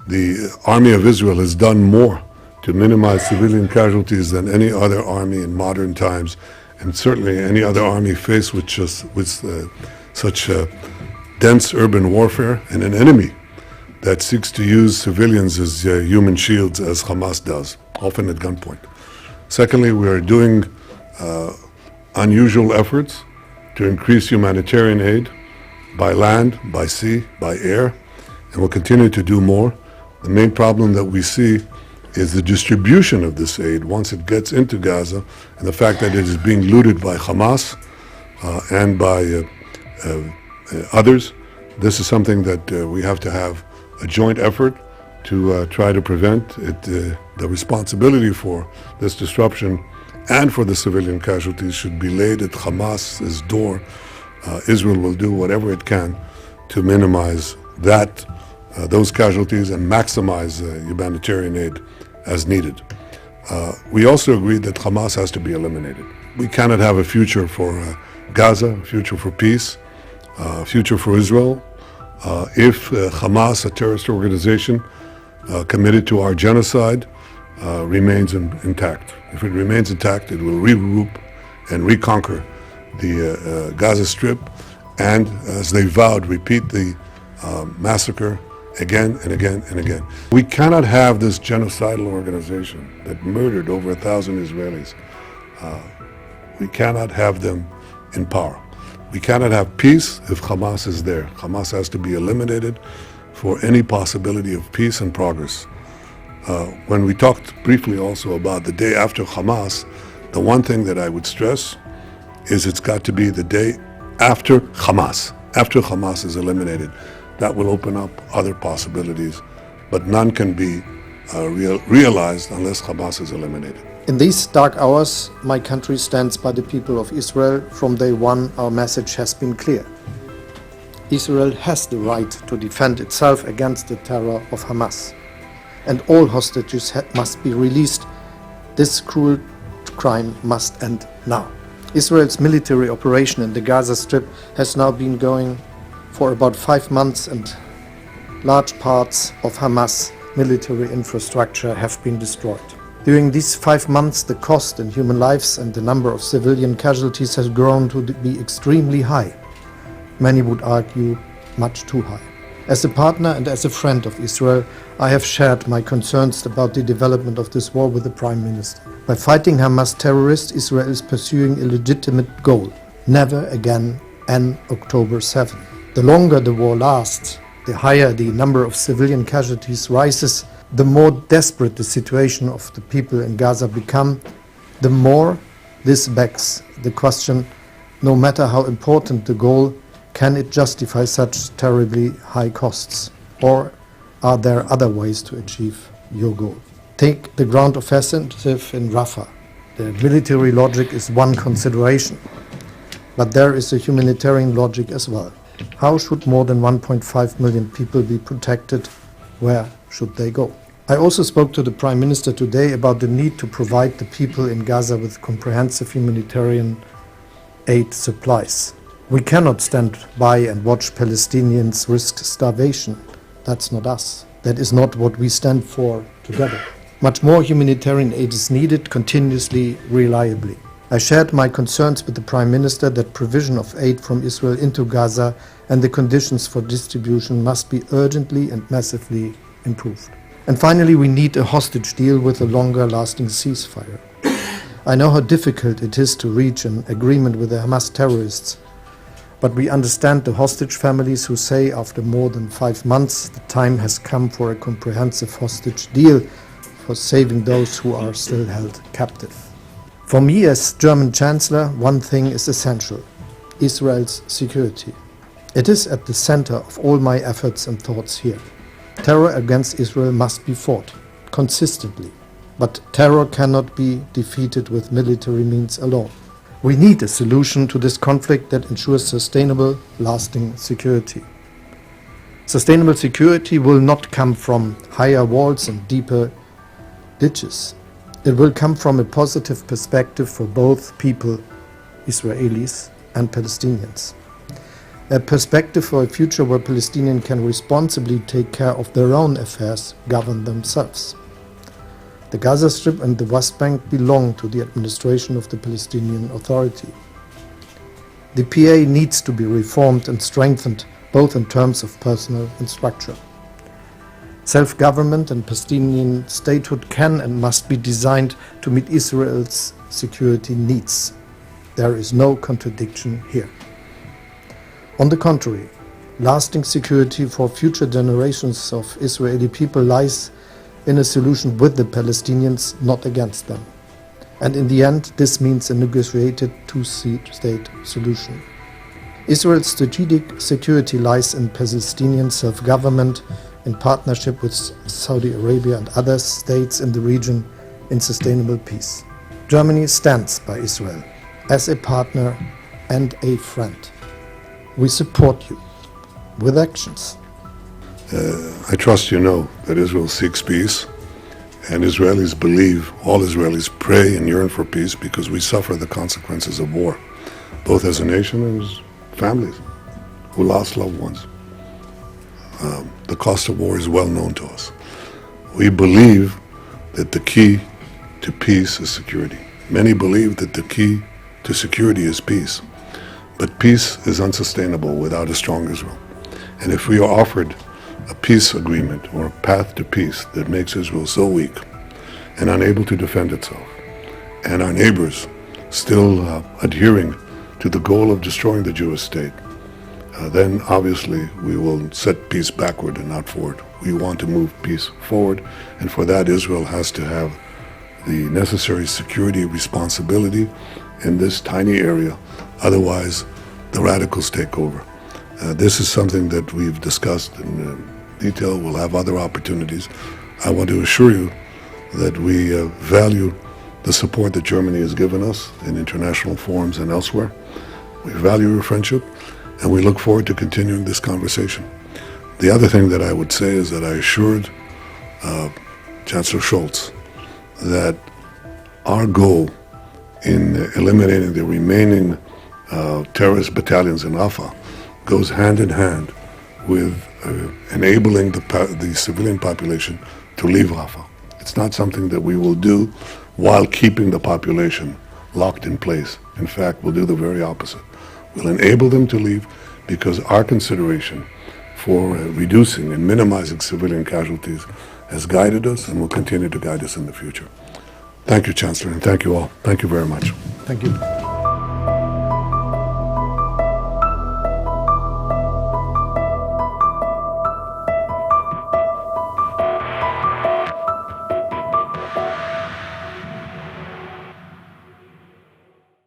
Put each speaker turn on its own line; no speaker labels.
The Army of Israel has done more to minimize civilian casualties than any other army in modern times, and certainly any other army faced with such dense urban warfare and an enemy that seeks to use civilians as human shields, as Hamas does, often at gunpoint. Secondly, we are doing unusual efforts to increase humanitarian aid by land, by sea, by air, and we'll continue to do more. The main problem that we see is the distribution of this aid once it gets into Gaza, and the fact that it is being looted by Hamas and by others. This is something that we have to have a joint effort to try to prevent it. The responsibility for this disruption and for the civilian casualties should be laid at Hamas's door. Israel will do whatever it can to minimize those casualties and maximize humanitarian aid as needed. We also agreed that Hamas has to be eliminated. We cannot have a future for Gaza, a future for peace, a future for Israel, if Hamas, a terrorist organization committed to our genocide, remains intact. If it remains intact, it will regroup and reconquer the Gaza Strip and, as they vowed, repeat the massacre again and again and again. We cannot have this genocidal organization that murdered over 1,000 Israelis. We cannot have them in power. We cannot have peace if Hamas is there. Hamas has to be eliminated for any possibility of peace and progress. When we talked briefly also about the day after Hamas, the one thing that I would stress is it's got to be the day after Hamas is eliminated. That will open up other possibilities, but none can be realized unless Hamas is eliminated.
In these dark hours, my country stands by the people of Israel. From day one, our message has been clear. Israel has the right to defend itself against the terror of Hamas, and all hostages must be released. This cruel crime must end now. Israel's military operation in the Gaza Strip has now been going for about 5 months, and large parts of Hamas military infrastructure have been destroyed. During these 5 months, the cost in human lives and the number of civilian casualties has grown to be extremely high. Many would argue much too high. As a partner and as a friend of Israel, I have shared my concerns about the development of this war with the Prime Minister. By fighting Hamas terrorists, Israel is pursuing a legitimate goal: never again end October 7. The longer the war lasts, the higher the number of civilian casualties rises, the more desperate the situation of the people in Gaza become, the more this begs the question, no matter how important the goal, can it justify such terribly high costs? Or are there other ways to achieve your goal? Take the ground offensive in Rafah. The military logic is one consideration, but there is a humanitarian logic as well. How should more than 1.5 million people be protected? Where should they go? I also spoke to the Prime Minister today about the need to provide the people in Gaza with comprehensive humanitarian aid supplies. We cannot stand by and watch Palestinians risk starvation. That's not us. That is not what we stand for together. Much more humanitarian aid is needed, continuously, reliably. I shared my concerns with the Prime Minister that provision of aid from Israel into Gaza and the conditions for distribution must be urgently and massively improved. And finally, we need a hostage deal with a longer-lasting ceasefire. I know how difficult it is to reach an agreement with the Hamas terrorists, but we understand the hostage families who say after more than 5 months the time has come for a comprehensive hostage deal for saving those who are still held captive. For me as German Chancellor, one thing is essential: Israel's security. It is at the center of all my efforts and thoughts here. Terror against Israel must be fought consistently, but terror cannot be defeated with military means alone. We need a solution to this conflict that ensures sustainable, lasting security. Sustainable security will not come from higher walls and deeper ditches. It will come from a positive perspective for both people, Israelis and Palestinians. a perspective for a future where Palestinians can responsibly take care of their own affairs, govern themselves. The Gaza Strip and the West Bank belong to the administration of the Palestinian Authority. The PA needs to be reformed and strengthened, both in terms of personnel and structure. Self-government and Palestinian statehood can and must be designed to meet Israel's security needs. There is no contradiction here. On the contrary, lasting security for future generations of Israeli people lies in a solution with the Palestinians, not against them. And in the end, this means a negotiated two-state solution. Israel's strategic security lies in Palestinian self-government in partnership with Saudi Arabia and other states in the region in sustainable peace. Germany stands by Israel as a partner and a friend. We support you with actions.
I trust you know that Israel seeks peace, and Israelis believe, all Israelis pray and yearn for peace because we suffer the consequences of war, both as a nation and as families who lost loved ones. The cost of war is well known to us. We believe that the key to peace is security. Many believe that the key to security is peace, but peace is unsustainable without a strong Israel. And if we are offered a peace agreement or a path to peace that makes Israel so weak and unable to defend itself, and our neighbors still adhering to the goal of destroying the Jewish state, then obviously we will set peace backward and not forward. We want to move peace forward, and for that Israel has to have the necessary security responsibility in this tiny area. Otherwise, the radicals take over. This is something that we've discussed in detail. We'll have other opportunities. I want to assure you that we value the support that Germany has given us in international forums and elsewhere. We value your friendship, and we look forward to continuing this conversation. The other thing that I would say is that I assured Chancellor Scholz that our goal in eliminating the remaining terrorist battalions in Rafah goes hand in hand with enabling the civilian population to leave Rafah. It's not something that we will do while keeping the population locked in place. In fact, we'll do the very opposite. We'll enable them to leave because our consideration for reducing and minimizing civilian casualties has guided us and will continue to guide us in the future. Thank you, Chancellor, and thank you all. Thank you very much.
Thank you.